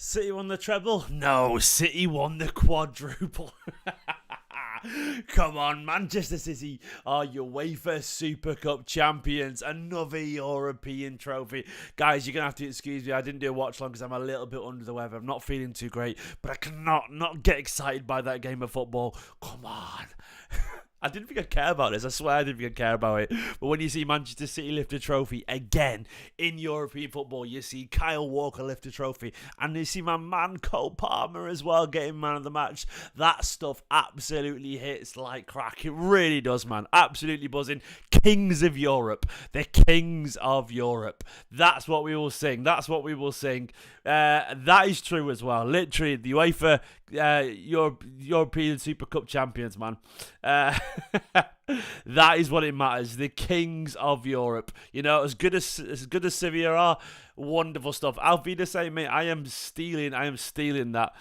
City won the treble? No, City won the quadruple. Come on, Manchester City are UEFA Super Cup champions. Another European trophy. Guys, you're going to have to excuse me. I didn't do a watch long because I'm a little bit under the weather. I'm not feeling too great, but I cannot not get excited by that game of football. Come on. I didn't think I'd care about this. I swear I didn't think I'd care about it. But when you see Manchester City lift a trophy again in European football, you see Kyle Walker lift a trophy, and you see my man Cole Palmer as well getting man of the match. That stuff absolutely hits like crack. It really does, man. Absolutely buzzing. Kings of Europe. The Kings of Europe. That's what we will sing. That's what we will sing. That is true as well. Literally, the UEFA European Super Cup champions, man. That is what it matters. The Kings of Europe. You know, as good as Sevilla are, wonderful stuff. Alvida saying, mate, I am stealing that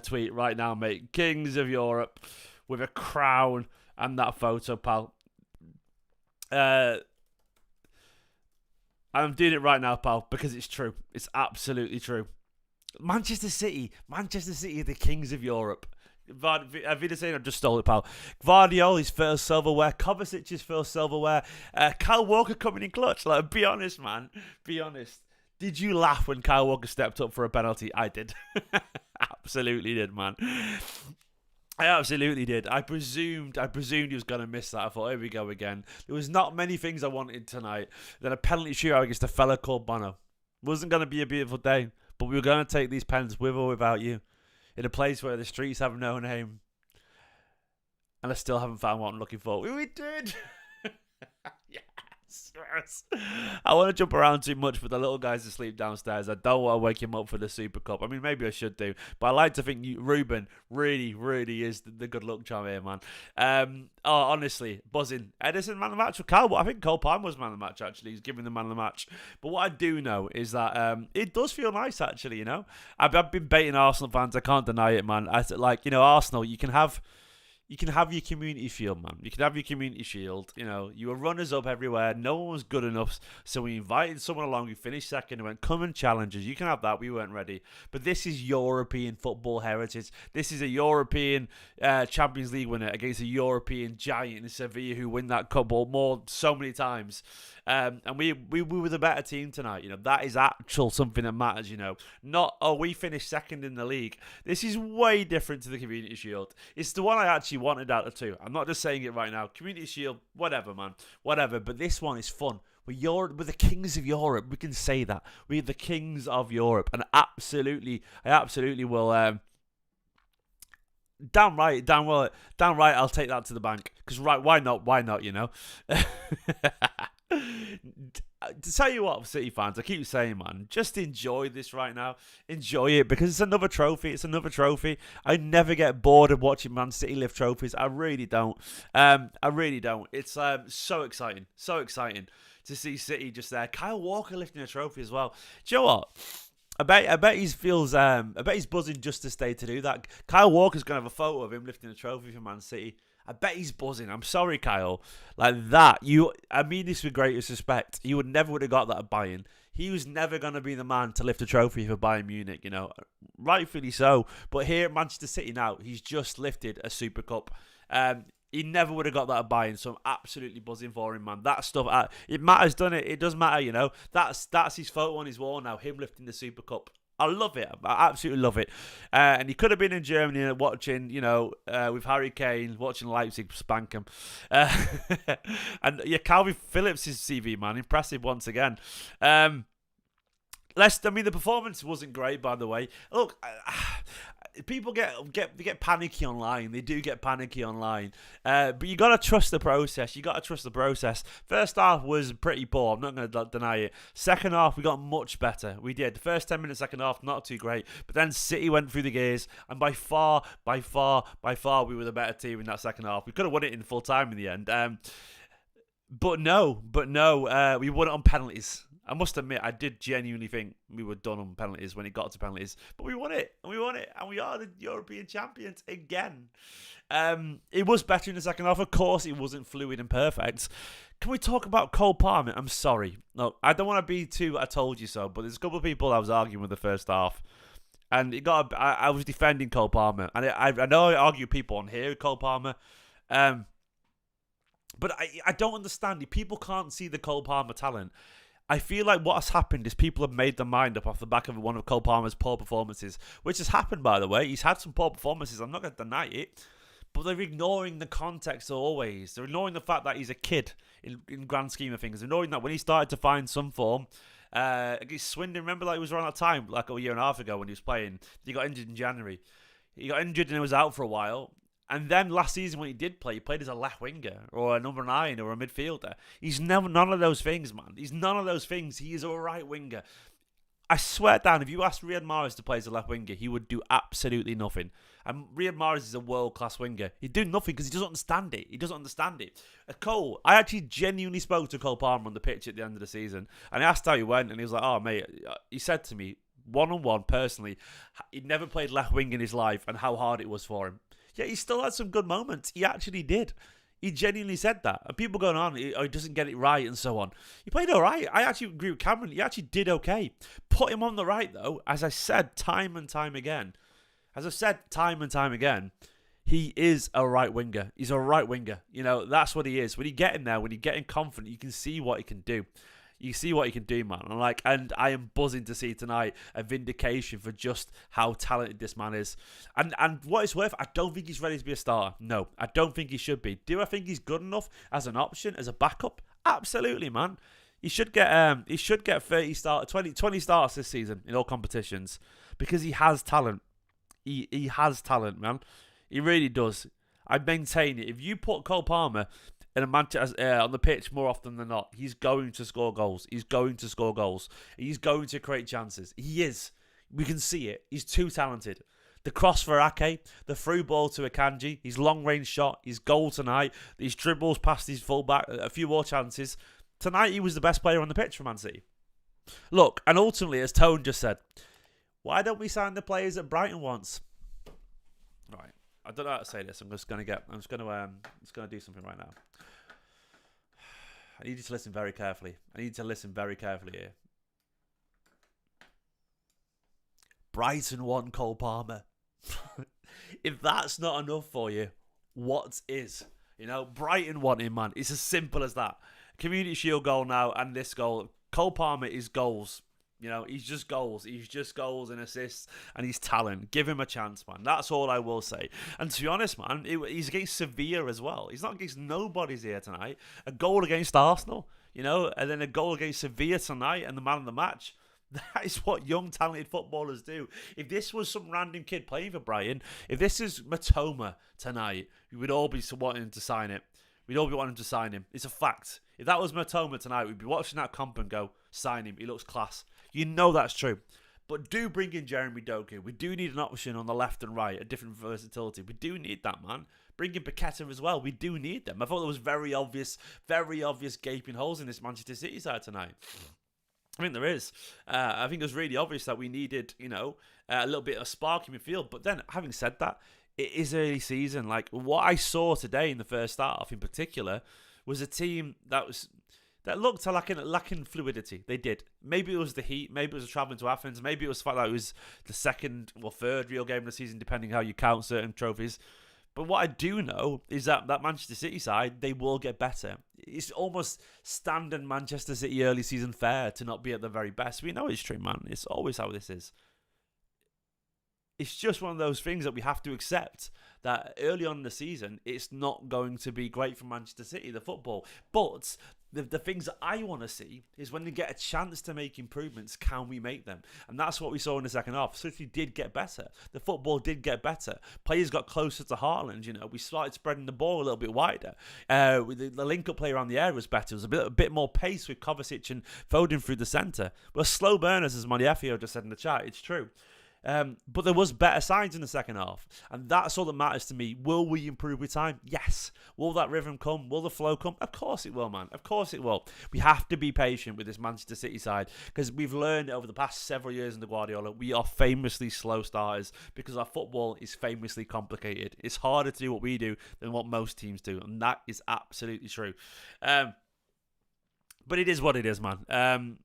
tweet right now, mate. Kings of Europe with a crown and that photo, pal. I'm doing it right now, pal, because it's true. It's absolutely true. Manchester City, are the Kings of Europe. Vida saying I just stole it, pal. Guardiola's first silverware, Kovacic's first silverware, Kyle Walker coming in clutch. Like, be honest, man. Be honest. Did you laugh when Kyle Walker stepped up for a penalty? I did. Absolutely did, man. I absolutely did. I presumed he was going to miss that. I thought, here we go again. There was not many things I wanted tonight. Then a penalty shootout against a fella called Bono. Wasn't going to be a beautiful day, but we were going to take these pens with or without you. In a place where the streets have no name. And I still haven't found what I'm looking for. We did! Yes. I want to jump around too much for the little guys asleep downstairs. I don't want to wake him up for the Super Cup. I mean, maybe I should do. But I like to think Ruben really is the good luck charm here, man. Honestly, buzzing. Edison man of the match with Kyle. I think Cole Palmer was man of the match, actually. He's giving the man of the match. But what I do know is that it does feel nice, actually, you know. I've been baiting Arsenal fans. I can't deny it, man. Arsenal, you can have your community shield, man. You can have your community shield. You know, you were runners up everywhere. No one was good enough. So we invited someone along who finished second and went, come and challenge us. You can have that. We weren't ready. But this is European football heritage. This is a European Champions League winner against a European giant in Sevilla who win that cup so many times. And we were the better team tonight. You know, that is actual something that matters, you know. Not, we finished second in the league. This is way different to the Community Shield. It's the one I actually wanted out of two. I'm not just saying it right now. Community Shield, whatever, man. Whatever. But this one is fun. We're the Kings of Europe. We can say that. We're the Kings of Europe. And I absolutely will... Damn right, I'll take that to the bank. Because, right, why not, you know? To tell you what, City fans, I keep saying, man, just enjoy this right now. Enjoy it because it's another trophy. I never get bored of watching Man City lift trophies. I really don't. It's so exciting to see City just there. Kyle Walker lifting a trophy as well. Do you know what? I bet he's buzzing just to stay to do that. Kyle Walker's gonna have a photo of him lifting a trophy for Man City. I bet he's buzzing. I'm sorry, Kyle. Like that, I mean this with greatest respect. You would have got that at Bayern. He was never going to be the man to lift a trophy for Bayern Munich, you know. Rightfully so. But here at Manchester City now, he's just lifted a Super Cup. He never would have got that at Bayern, so I'm absolutely buzzing for him, man. That stuff, it matters, doesn't it? It does matter, you know. That's his photo on his wall now, him lifting the Super Cup. I love it. I absolutely love it. And he could have been in Germany watching, you know, with Harry Kane, watching Leipzig spank him. And yeah, Calvin Phillips' CV, man, impressive once again. The performance wasn't great, by the way. Look, people get panicky online. They do get panicky online. But you got to trust the process. First half was pretty poor. I'm not going to deny it. Second half, we got much better. We did. The first 10 minutes, second half, not too great. But then City went through the gears. And by far, we were the better team in that second half. We could have won it in full time in the end. But no, we won it on penalties. I must admit, I did genuinely think we were done on penalties when it got to penalties. But we won it, and we won it, and we are the European champions again. It was better in the second half. Of course, it wasn't fluid and perfect. Can we talk about Cole Palmer? I'm sorry. No, I don't want to be too I told you so, but there's a couple of people I was arguing with the first half. And I was defending Cole Palmer. And I know I argue with people on here with Cole Palmer. But I don't understand it. People can't see the Cole Palmer talent. I feel like what has happened is people have made their mind up off the back of one of Cole Palmer's poor performances, which has happened, by the way. He's had some poor performances. I'm not going to deny it. But they're ignoring the context always. They're ignoring the fact that he's a kid in grand scheme of things. They're ignoring that when he started to find some form, against Swindon, remember that it was around that time, like a year and a half ago when he was playing. He got injured in January. He got injured and he was out for a while. And then last season when he did play, he played as a left winger or a number 9 or a midfielder. He's never none of those things, man. He's none of those things. He is a right winger. I swear down, if you asked Riyad Mahrez to play as a left winger, he would do absolutely nothing. And Riyad Mahrez is a world-class winger. He'd do nothing because he doesn't understand it. He doesn't understand it. Cole, I actually genuinely spoke to Cole Palmer on the pitch at the end of the season. And I asked how he went, and he was like, oh, mate, he said to me, one-on-one, personally, he'd never played left wing in his life and how hard it was for him. Yeah, he still had some good moments. He actually did. He genuinely said that. And people going on, he doesn't get it right and so on. He played all right. I actually agree with Cameron. He actually did okay. Put him on the right, though, as I said time and time again. He is a right winger. He's a right winger. You know, that's what he is. When you get in there, when you get in confident, you can see what he can do. You see what he can do, man. And I am buzzing to see tonight a vindication for just how talented this man is. And what it's worth, I don't think he's ready to be a starter. No, I don't think he should be. Do I think he's good enough as an option, as a backup? Absolutely, man. He should get 20 starts this season in all competitions because he has talent. He has talent, man. He really does. I maintain it. If you put Cole Palmer in a Manchester on the pitch more often than not, he's going to score goals. He's going to score goals. He's going to create chances. He is. We can see it. He's too talented. The cross for Ake, the through ball to Akanji, his long-range shot, his goal tonight, his dribbles past his fullback, a few more chances. Tonight, he was the best player on the pitch for Man City. Look, and ultimately, as Tone just said, why don't we sign the players that Brighton wants? Right. I don't know how to say this. I'm just gonna do something right now. I need you to listen very carefully. Here. Brighton want Cole Palmer. If that's not enough for you, what is? You know, Brighton want him, man. It's as simple as that. Community Shield goal now, and this goal. Cole Palmer is goals. You know, he's just goals. He's just goals and assists, and he's talent. Give him a chance, man. That's all I will say. And to be honest, man, he's against Sevilla as well. He's not against nobody's here tonight. A goal against Arsenal, you know, and then a goal against Sevilla tonight, and the man of the match. That is what young, talented footballers do. If this was some random kid playing for Brighton, if this is Matoma tonight, we would all be wanting to sign it. We'd all be wanting to sign him. It's a fact. If that was Matoma tonight, we'd be watching that comp and go, sign him. He looks class. You know that's true. But do bring in Jeremy Doku. We do need an option on the left and right, a different versatility. We do need that, man. Bring in Paqueta as well. We do need them. I thought there was very obvious gaping holes in this Manchester City side tonight. I think there is. I think it was really obvious that we needed, you know, a little bit of spark in midfield. But then, having said that, it is early season. Like, what I saw today in the first half in particular was a team that looked lacking fluidity. They did. Maybe it was the heat. Maybe it was travelling to Athens. Maybe it was the fact that it was the second or third real game of the season, depending how you count certain trophies. But what I do know is that Manchester City side, they will get better. It's almost standard Manchester City early season fare to not be at the very best. We know it's true, man. It's always how this is. It's just one of those things that we have to accept, that early on in the season, it's not going to be great for Manchester City, the football. But the things that I want to see is when they get a chance to make improvements, can we make them? And that's what we saw in the second half. City did get better. The football did get better. Players got closer to Haaland. You know, we started spreading the ball a little bit wider. The link-up play around the area was better. There was a bit more pace with Kovacic and Foden through the centre. Well, slow burners, as Moniefio just said in the chat. It's true. But there was better signs in the second half, and that's all that matters to me. Will we improve with time? Yes. Will that rhythm come? Will the flow come? Of course it will, man. Of course it will. We have to be patient with this Manchester City side, because we've learned over the past several years under Guardiola, we are famously slow starters because our football is famously complicated. It's harder to do what we do than what most teams do, and that is absolutely true. But it is what it is, man.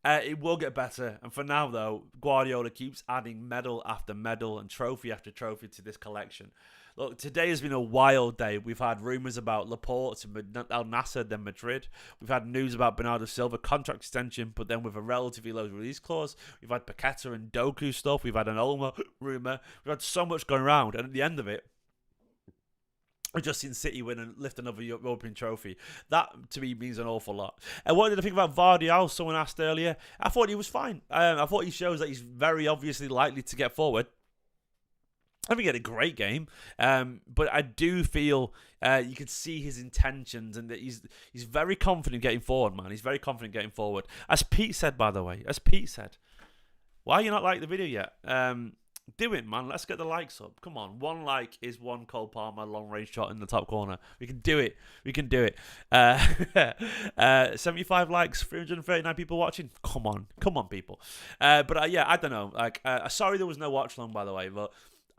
It will get better. And for now, though, Guardiola keeps adding medal after medal and trophy after trophy to this collection. Look, today has been a wild day. We've had rumours about Laporte to Al Nassr, then Madrid. We've had news about Bernardo Silva contract extension, but then with a relatively low release clause. We've had Paqueta and Doku stuff. We've had an Olmo rumour. We've had so much going around. And at the end of it, I've just seen City win and lift another European trophy. That, to me, means an awful lot. And what did I think about Vardial? Someone asked earlier. I thought he was fine. I thought he shows that he's very obviously likely to get forward. I think he had a great game. But I do feel you could see his intentions and that he's very confident getting forward, man. He's very confident getting forward. As Pete said, by the way. Why are you not like the video yet? Do it, man. Let's get the likes up. Come on. 1 like is 1 Cole Palmer long-range shot in the top corner. We can do it. 75 likes, 339 people watching. Come on, people. But yeah, I don't know. Sorry there was no watch long, by the way, but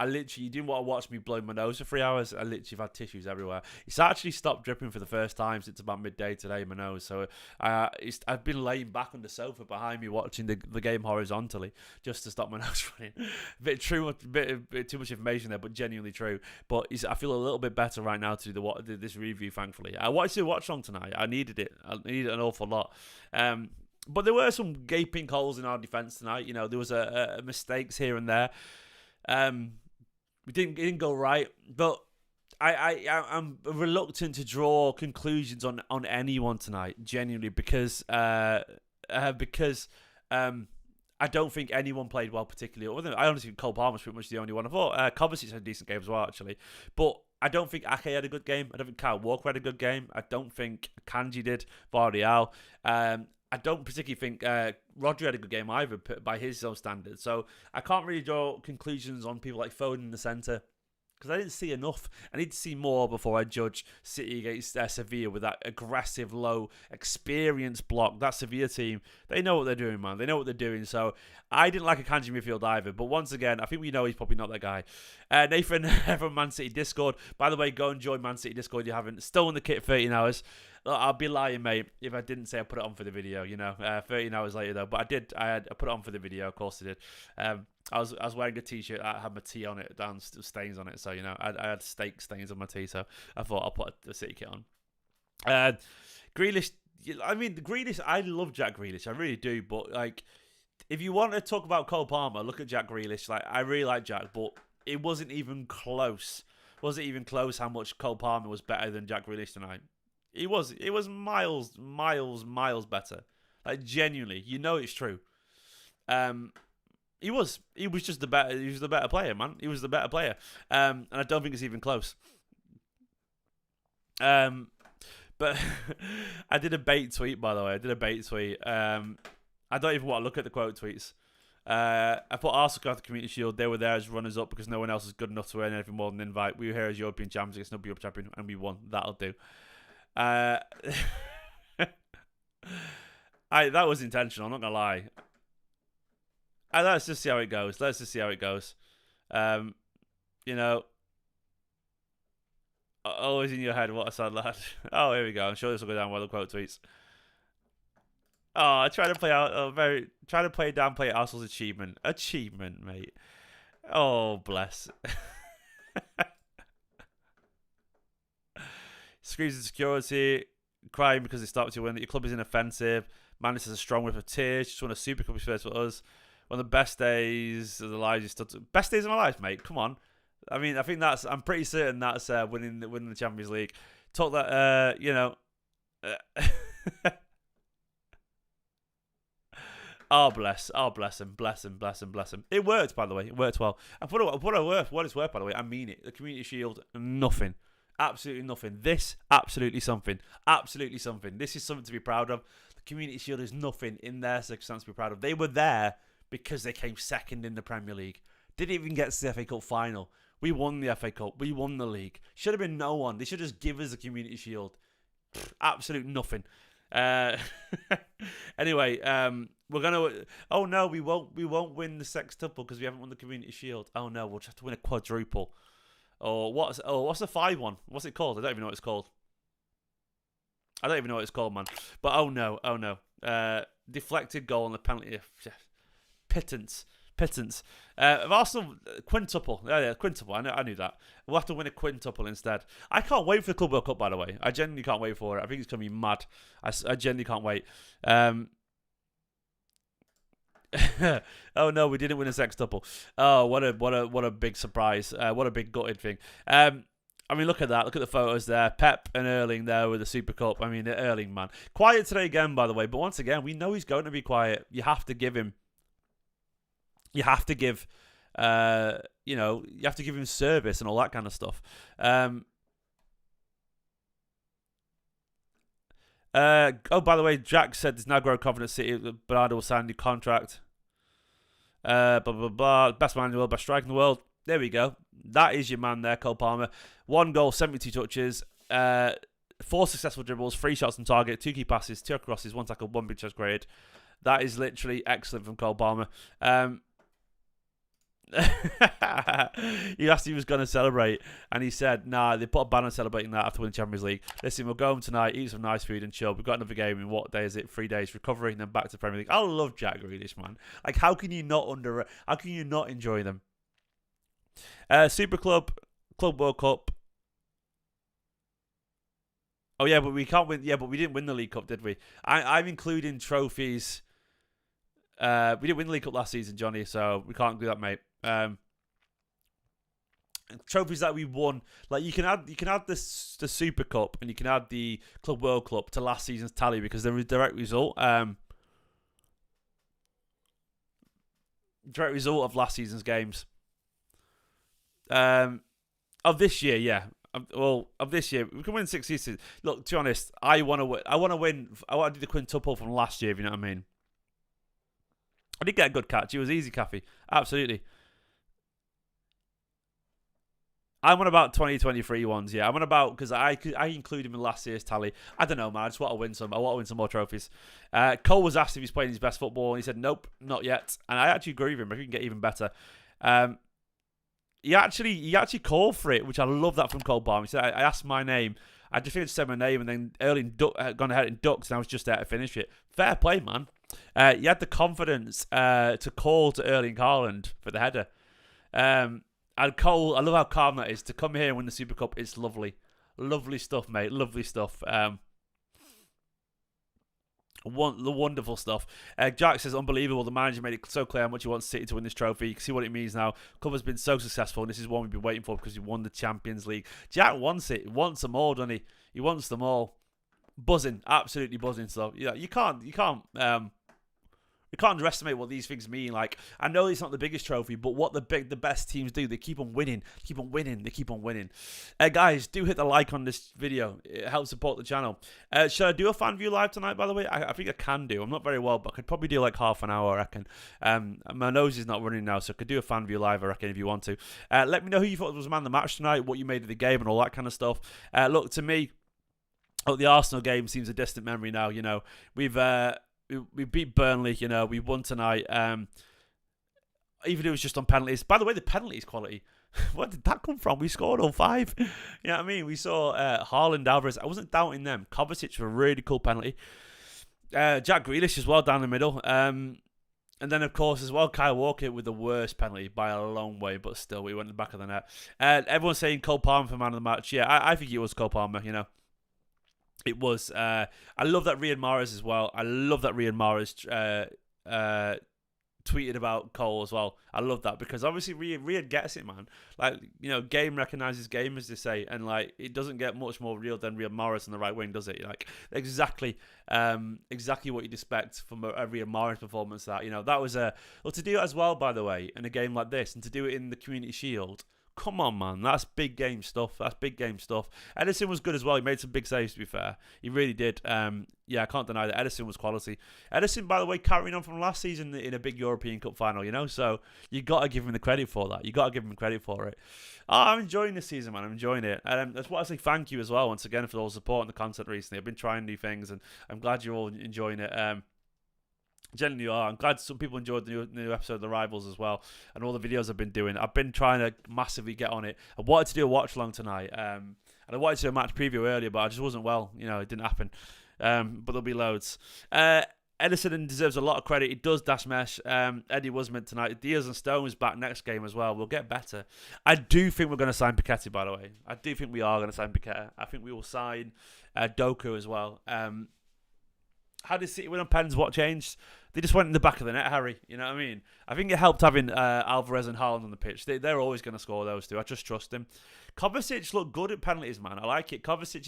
you didn't want to watch me blow my nose for 3 hours. I literally have had tissues everywhere. It's actually stopped dripping for the first time since about midday today in my nose. So I've been laying back on the sofa behind me watching the game horizontally just to stop my nose running. A bit too much information there, but genuinely true. But I feel a little bit better right now to do this review, thankfully. I wanted to watch on tonight. I needed it. I needed it an awful lot. But there were some gaping holes in our defence tonight. You know, there was mistakes here and there. It didn't go right, but I'm reluctant to draw conclusions on anyone tonight, genuinely, because I don't think anyone played well particularly. I honestly think Cole Palmer was pretty much the only one. I thought Kovacic had a decent game as well, actually, but I don't think Ake had a good game. I don't think Kyle Walker had a good game. I don't think Kanji did. Vardial. I don't particularly think Rodri had a good game either by his own standards. So I can't really draw conclusions on people like Foden in the centre because I didn't see enough. I need to see more before I judge City against Sevilla with that aggressive, low, experienced block. That Sevilla team, they know what they're doing, man. They know what they're doing. So I didn't like a Kanji midfield either. But once again, I think we know he's probably not that guy. Nathan from Man City Discord. By the way, go and join Man City Discord if you haven't. Still in the kit 13 hours. I'll be lying, mate, if I didn't say I put it on for the video, 13 hours later, though. But I did. I put it on for the video, of course I did. I was wearing a t-shirt. I had my tea on it, down stains on it. So, I had steak stains on my tea. So I thought I'll put the City kit on. Grealish, Grealish, I love Jack Grealish. I really do. But, if you want to talk about Cole Palmer, look at Jack Grealish. I really like Jack, but it wasn't even close. Wasn't even close how much Cole Palmer was better than Jack Grealish tonight. It was miles better. Genuinely, it's true. He was just the better player, man. He was the better player. And I don't think it's even close. But I did a bait tweet, by the way. I don't even want to look at the quote tweets. I put Arsenal got the Community Shield. They were there as runners up because no one else is good enough to win anything more than an invite. We were here as European champions against no European champion, and we won. That'll do. That was intentional. I'm not gonna lie. Let's just see how it goes. Always in your head. What a sad lad. Oh, here we go. I'm sure this will go down well. The quote tweets. Oh, try to play down play Arsenal's achievement, mate. Oh, bless. Screams insecurity, crying because they stopped you when your club is inoffensive. Manchester is a strong whip of tears. Just won a Super Cup first for us. One of the best days of the lives. Best days of my life, mate. Come on. I think I'm pretty certain that's winning the Champions League. Talk that, Oh, bless him. It worked, by the way. It worked well. And for what it's worth, by the way, I mean it. The Community Shield, nothing. Absolutely nothing. This, absolutely something. This is something to be proud of. The Community Shield is nothing in their circumstance to be proud of. They were there because they came second in the Premier League. Didn't even get to the FA Cup final. We won the FA Cup. We won the league. Should have been no one. They should just give us the Community Shield. Absolute nothing. Anyway, we're gonna. Oh no, we won't. We won't win the sextuple because we haven't won the Community Shield. Oh no, we'll just have to win a quadruple. Or what's the 5-1? What's it called? I don't even know what it's called. I don't even know what it's called, man. But oh no. Deflected goal on the penalty. Pittance. Of Arsenal, quintuple. Yeah, quintuple. I knew that. We'll have to win a quintuple instead. I can't wait for the Club World Cup, by the way. I genuinely can't wait for it. I think it's going to be mad. I genuinely can't wait. Oh no, we didn't win a sextuple. Oh, what a big surprise. What a big gutted thing. I mean, look at that. Look at the photos there. Pep and Erling there with the Super Cup. I mean, Erling, man. Quiet today again, by the way. But once again, we know he's going to be quiet. You have to give him. You have to give, you have to give him service and all that kind of stuff. By the way, Jack said there's now growing confidence City. Bernardo will sign a new contract. Blah, blah, blah. Best man in the world, best striker in the world. There we go. That is your man there, Cole Palmer. 1 goal, 72 touches. 4 successful dribbles, 3 shots on target, 2 key passes, 2 crosses, 1 tackle, 1 big chest grade. That is literally excellent from Cole Palmer. He asked if he was going to celebrate, and he said, nah, they put a ban on celebrating that after winning the Champions League. Listen, we'll go home tonight, eat some nice food and chill. We've got another game in, what day is it? 3 days recovery and then back to the Premier League. I love Jack Grealish, man. Like, how can you not enjoy them? Super Club World Cup. Oh yeah, but we can't win. Yeah, but we didn't win the League Cup, did we? I'm including trophies. We didn't win the League Cup last season, Johnny, so we can't do that, mate. Trophies that we won, like you can add the Super Cup and you can add the Club World Cup to last season's tally because they're a direct result. Direct result of last season's games. Of this year, yeah. Of this year, we can win 6 seasons. Look, to be honest, I want to win. I want to do the quintuple from last year. If you know what I mean. I did get a good catch. It was easy, Caffey. Absolutely. I'm on about 2023 ones, yeah. I'm on about, because I include him in last year's tally. I don't know, man. I just want to win some. I want to win some more trophies. Cole was asked if he's playing his best football, and he said, nope, not yet. And I actually agree with him. I think he can get even better. He actually called for it, which I love that from Cole Palmer. He said, I asked my name. I just finished saying my name, and then Erling gone ahead and ducked, and I was just there to finish it. Fair play, man. He had the confidence to call to Erling Haaland for the header. And Cole, I love how calm that is. To come here and win the Super Cup, it's lovely. Lovely stuff, mate. Lovely stuff. Wonderful stuff. Jack says, unbelievable. The manager made it so clear how much he wants City to win this trophy. You can see what it means now. Cup has been so successful, and this is one we've been waiting for because he won the Champions League. Jack wants it. He wants them all, doesn't he? He wants them all. Buzzing. Absolutely buzzing. So, yeah, you can't underestimate what these things mean. Like, I know it's not the biggest trophy, but what the best teams do, they keep on winning, they keep on winning. Guys, do hit the like on this video. It helps support the channel. Should I do a fan view live tonight, by the way? I think I can do. I'm not very well, but I could probably do like half an hour, I reckon. My nose is not running now, so I could do a fan view live, I reckon, if you want to. Let me know who you thought was man of the match tonight, what you made of the game, and all that kind of stuff. Look, to me, the Arsenal game seems a distant memory now. You know, we beat Burnley, you know, we won tonight. Even if it was just on penalties. By the way, the penalties quality, where did that come from? We scored all 5. You know what I mean? We saw Haaland, Alvarez. I wasn't doubting them. Kovacic for a really cool penalty. Jack Grealish as well down the middle. And then, of course, as well, Kyle Walker with the worst penalty by a long way, but still, we went in the back of the net. Everyone's saying Cole Palmer for man of the match. Yeah, I think it was Cole Palmer, you know. It was. I love that Riyad Mahrez as well. I love that Riyad Mahrez tweeted about Cole as well. I love that because obviously Riyad gets it, man. Like, you know, game recognises game, as they say, and like it doesn't get much more real than Riyad Mahrez on the right wing, does it? Like exactly what you'd expect from a Riyad Mahrez performance. That, you know, that was to do it as well, by the way, in a game like this, and to do it in the Community Shield Come on, man. That's big game stuff. That's big game stuff. Edison was good as well. He made some big saves, to be fair. He really did. Yeah, I can't deny that. Edison was quality. Edison, by the way, carrying on from last season in a big European Cup final, you know? So you got to give him the credit for that. You got to give him credit for it. Oh, I'm enjoying this season, man. I'm enjoying it. That's why I say thank you as well, once again, for all the support and the content recently. I've been trying new things, and I'm glad you're all enjoying it. Generally are. I'm glad some people enjoyed the new episode of The Rivals as well, and all the videos I've been doing. I've been trying to massively get on it. I wanted to do a watch along tonight, and I wanted to do a match preview earlier, but I just wasn't well. You know, it didn't happen. But there'll be loads. Edison deserves a lot of credit. He does dash mesh. Eddie was meant tonight. Diaz and Stone is back next game as well. We'll get better. I do think we're going to sign Piketty, by the way. I do think we are going to sign Piketty. I think we will sign Doku as well. How did City win on pens? What changed? They just went in the back of the net, Harry. You know what I mean? I think it helped having Alvarez and Haaland on the pitch. They're always going to score those two. I just trust him. Kovacic looked good at penalties, man. I like it. Kovacic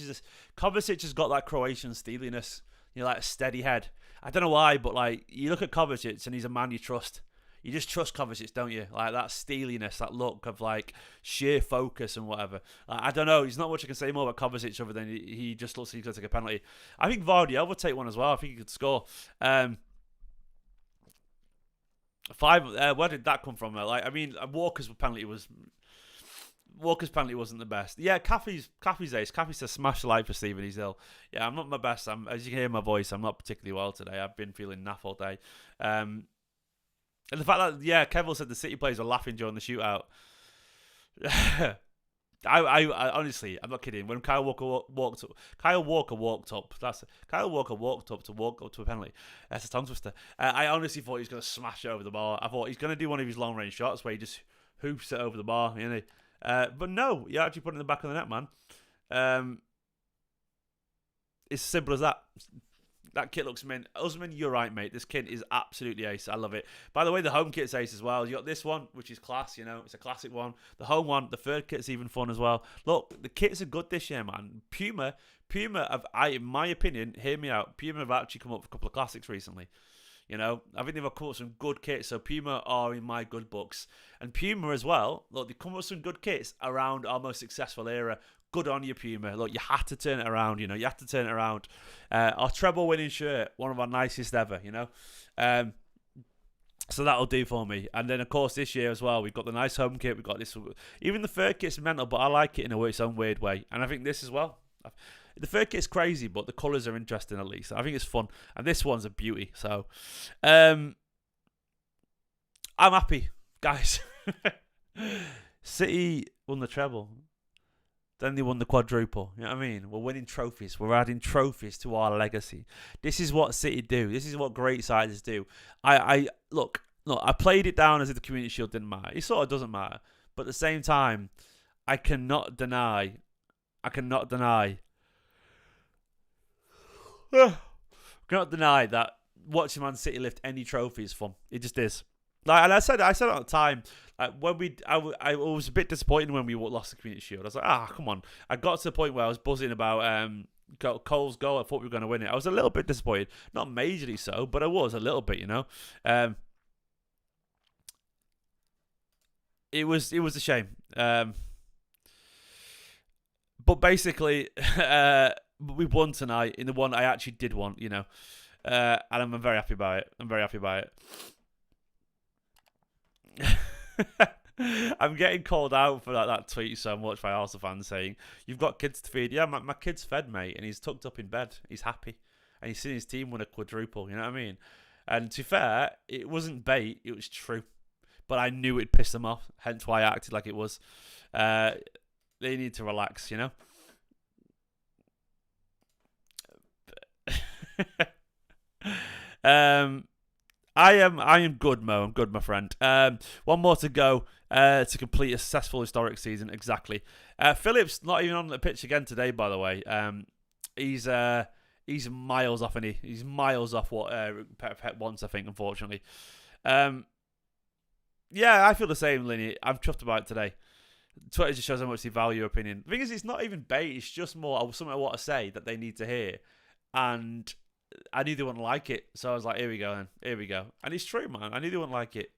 has got that Croatian steeliness. You know, like a steady head. I don't know why, but like you look at Kovacic and he's a man you trust. You just trust Kovacic, don't you? Like that steeliness, that look of like sheer focus and whatever. I don't know. There's not much I can say more about Kovacic other than he just looks like he's going to take a penalty. I think Vardiel would take one as well. I think he could score. Where did that come from? Like, I mean, Walker's penalty wasn't the best. Yeah, Caffey's ace. Caffey says smash the light for Stephen. He's ill. Yeah, I'm not my best. As you can hear my voice, I'm not particularly well today. I've been feeling naff all day. And the fact that, yeah, Kevin said the City players were laughing during the shootout. I honestly, I'm not kidding. When Kyle Walker walked up to a penalty. That's a tongue twister. I honestly thought he was going to smash it over the bar. I thought he's going to do one of his long range shots where he just hoops it over the bar, you know. But no, you actually put it in the back of the net, man. It's as simple as that. That kit looks mint. Usman, you're right, mate. This kit is absolutely ace. I love it. By the way, the home kit's ace as well. You got this one, which is class, you know. It's a classic one. The home one, the third kit's even fun as well. Look, the kits are good this year, man. Puma in my opinion, hear me out, Puma have actually come up with a couple of classics recently. You know, I think they've come up with some good kits, so Puma are in my good books. And Puma as well, look, they come up with some good kits around our most successful era. Good on you, Puma. Look, you had to turn it around, you know. You had to turn it around. Our treble winning shirt, one of our nicest ever, you know. So that'll do for me. And then, of course, this year as well, we've got the nice home kit. We've got this. Even the third kit's mental, but I like it in its own weird way. And I think this as well. The third kit's crazy, but the colours are interesting at least. I think it's fun. And this one's a beauty. So, I'm happy, guys. City won the treble. Then they won the quadruple. You know what I mean? We're winning trophies. We're adding trophies to our legacy. This is what City do. This is what great sides do. Look, I played it down as if the Community Shield didn't matter. It sort of doesn't matter. But at the same time, I cannot deny that watching Man City lift any trophy is fun. It just is. Like, and I said it at the time. I was a bit disappointed when we lost the Community Shield. I was like, come on. I got to the point where I was buzzing about Cole's goal. I thought we were going to win it. I was a little bit disappointed. Not majorly so, but I was a little bit, you know. It was a shame. But basically, we won tonight in the one I actually did want, you know. And I'm very happy about it. I'm getting called out for that tweet so much by Arsenal fans saying, you've got kids to feed. Yeah, my kid's fed, mate, and he's tucked up in bed. He's happy. And he's seen his team win a quadruple, you know what I mean? And to be fair, it wasn't bait, it was true. But I knew it'd piss them off, hence why I acted like it was. They need to relax, you know? I am good, Mo. I'm good, my friend. One more to go to complete a successful historic season. Exactly. Phillips not even on the pitch again today, by the way. He's miles off, and he's miles off what Pep wants, I think, unfortunately. Yeah, I feel the same, Linny. I'm chuffed about it today. Twitter just shows how much they value your opinion. The thing is, it's not even bait. It's just more something I want to say that they need to hear. And I knew they wouldn't like it. So I was like, here we go then. Here we go. And it's true, man. I knew they wouldn't like it.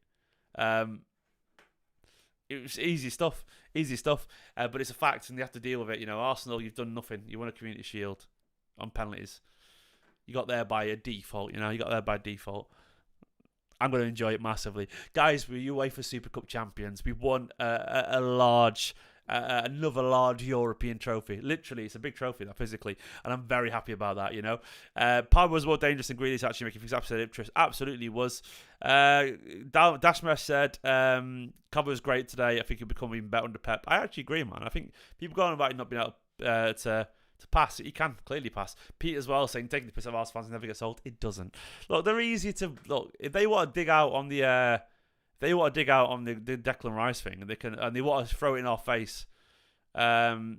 It was easy stuff, easy stuff. But it's a fact, and they have to deal with it. You know, Arsenal, you've done nothing. You won a Community Shield on penalties. You got there by a default. You know, you got there by default. I'm going to enjoy it massively, guys. We're UEFA Super Cup champions. We won a large. Another large European trophy. Literally, it's a big trophy, that physically, and I'm very happy about that. You know, Palmer was more dangerous than Grealish, actually making things absolutely was. Dashmesh said cover was great today. I think he'll become even better under Pep. I actually agree, man. I think people going about not being able to pass. He can clearly pass. Pete as well saying taking the piss out of Arsenal fans never gets old. It doesn't. Look, they're easy to look. If they want to dig out on the the Declan Rice thing, and they want to throw it in our face for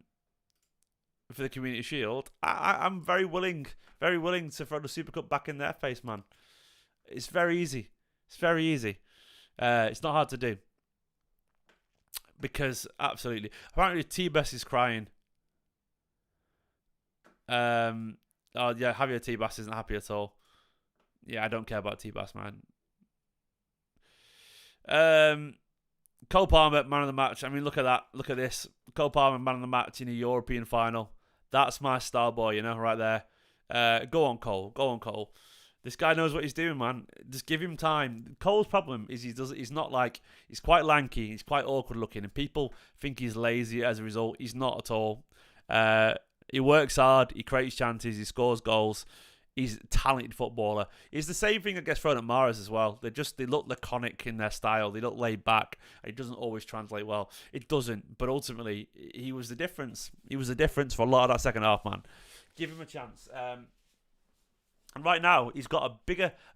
the Community Shield, I'm very willing to throw the Super Cup back in their face, man. It's very easy. It's very easy. It's not hard to do. Because, absolutely. Apparently, T-Best is crying. Oh, yeah, Javier T-Bass isn't happy at all. Yeah, I don't care about T-Bass, man. Cole Palmer, man of the match. I mean, look at that. Look at this. Cole Palmer, man of the match in a European final. That's my star boy, you know, right there. Go on, Cole. Go on, Cole. This guy knows what he's doing, man. Just give him time. Cole's problem is he's not like, he's quite lanky. He's quite awkward looking, and people think he's lazy as a result. He's not at all. He works hard. He creates chances. He scores goals. He's a talented footballer. It's the same thing that gets thrown at Mahrez as well. They look laconic in their style. They look laid back. It doesn't always translate well. It doesn't. But ultimately, he was the difference. He was the difference for a lot of that second half, man. Give him a chance. And right now, he's got a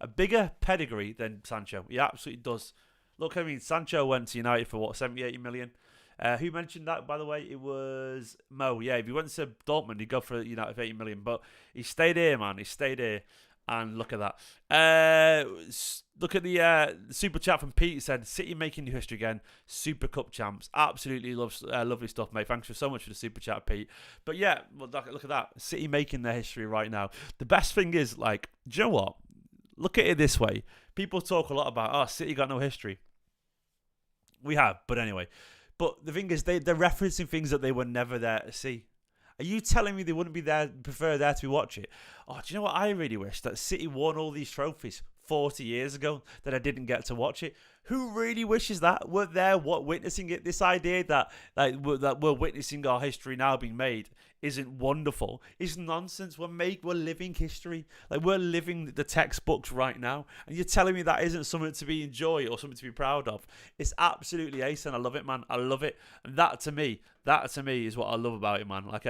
bigger pedigree than Sancho. He absolutely does. Look, I mean, Sancho went to United for what, 70, 80 million? Who mentioned that, by the way? It was Mo. Yeah, if he went to Dortmund, he'd go for United for 80 million. But he stayed here, man. He stayed here. And look at that. Look at the super chat from Pete. Said, City making new history again. Super Cup champs. Absolutely lovely stuff, mate. Thanks so much for the super chat, Pete. But yeah, well, look at that. City making their history right now. The best thing is, like, do you know what? Look at it this way. People talk a lot about, City got no history. We have, but anyway. But the thing is, they're referencing things that they were never there to see. Are you telling me they wouldn't be there, prefer there to watch it? Oh, do you know what I really wish? That City won all these trophies 40 years ago, that I didn't get to watch it. Who really wishes that? We're there, witnessing it. This idea that we're witnessing our history now being made isn't wonderful. It's nonsense. We're living history. Like, we're living the textbooks right now. And you're telling me that isn't something to be enjoyed or something to be proud of. It's absolutely ace, and I love it, man. I love it. And that to me is what I love about it, man. Like,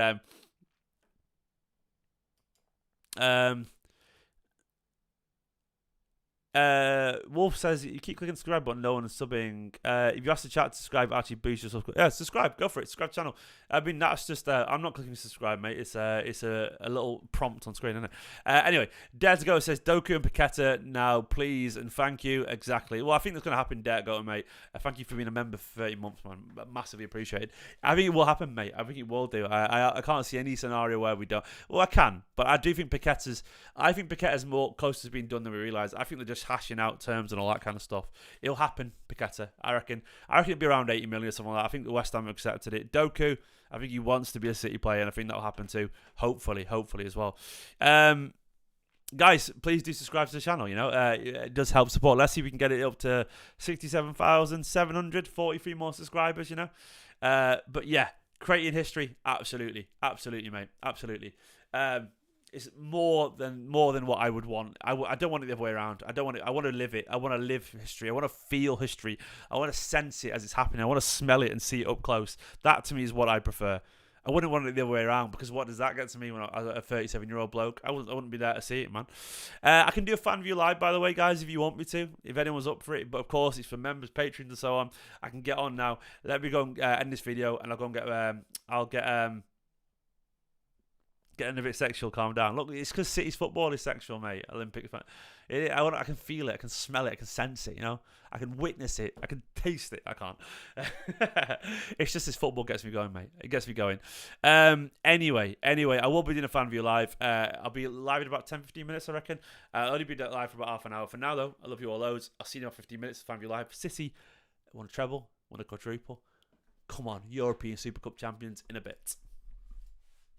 Wolf says you keep clicking the subscribe button, no one is subbing. If you ask the chat to subscribe, actually boost yourself. Yeah, subscribe, go for it. Subscribe channel. I mean, that's just I'm not clicking subscribe, mate. It's a little prompt on screen, isn't it? Anyway, Dare to Go says Doku and Paqueta now, please and thank you. Exactly. Well, I think that's going to happen, Dare to Go, mate. Thank you for being a member for 30 months, man. Massively appreciated. I think it will happen, mate. I think it will do. I can't see any scenario where we don't. Well, I can, but I do think Paqueta's more close to being done than we realise. I think they're just hashing out terms and all that kind of stuff. It'll happen, Paqueta. I reckon it'll be around 80 million or something like that. I think the West Ham accepted it. Doku, I think he wants to be a City player, and I think that'll happen too. Hopefully as well. Guys, please do subscribe to the channel. You know, it does help support. Let's see if we can get it up to 67,743 more subscribers. You know, but yeah, creating history, absolutely, mate, absolutely. It's more than what I would want. I don't want it the other way around. I want to live it. I want to live history. I want to feel history. I want to sense it as it's happening. I want to smell it and see it up close. That to me is what I prefer. I wouldn't want it the other way around, because what does that get to me when I'm a 37-year-old bloke? I wouldn't be there to see it, man. I can do a fan view live, by the way, guys, if you want me to, if anyone's up for it. But of course, it's for members, patrons, and so on. I can get on now. Let me go and end this video, and I'll go and getting a bit sexual, calm down. Look, it's because City's football is sexual, mate. Olympic fan. I can feel it, I can smell it, I can sense it, you know? I can witness it, I can taste it. I can't. It's just this football gets me going, mate. It gets me going. Anyway, I will be doing a fan view live. I'll be live in about 10-15 minutes, I reckon. I'll only be live for about half an hour. For now, though, I love you all loads. I'll see you in about 15 minutes, fan view live. City, I want a treble. won a quadruple. Come on, European Super Cup champions in a bit.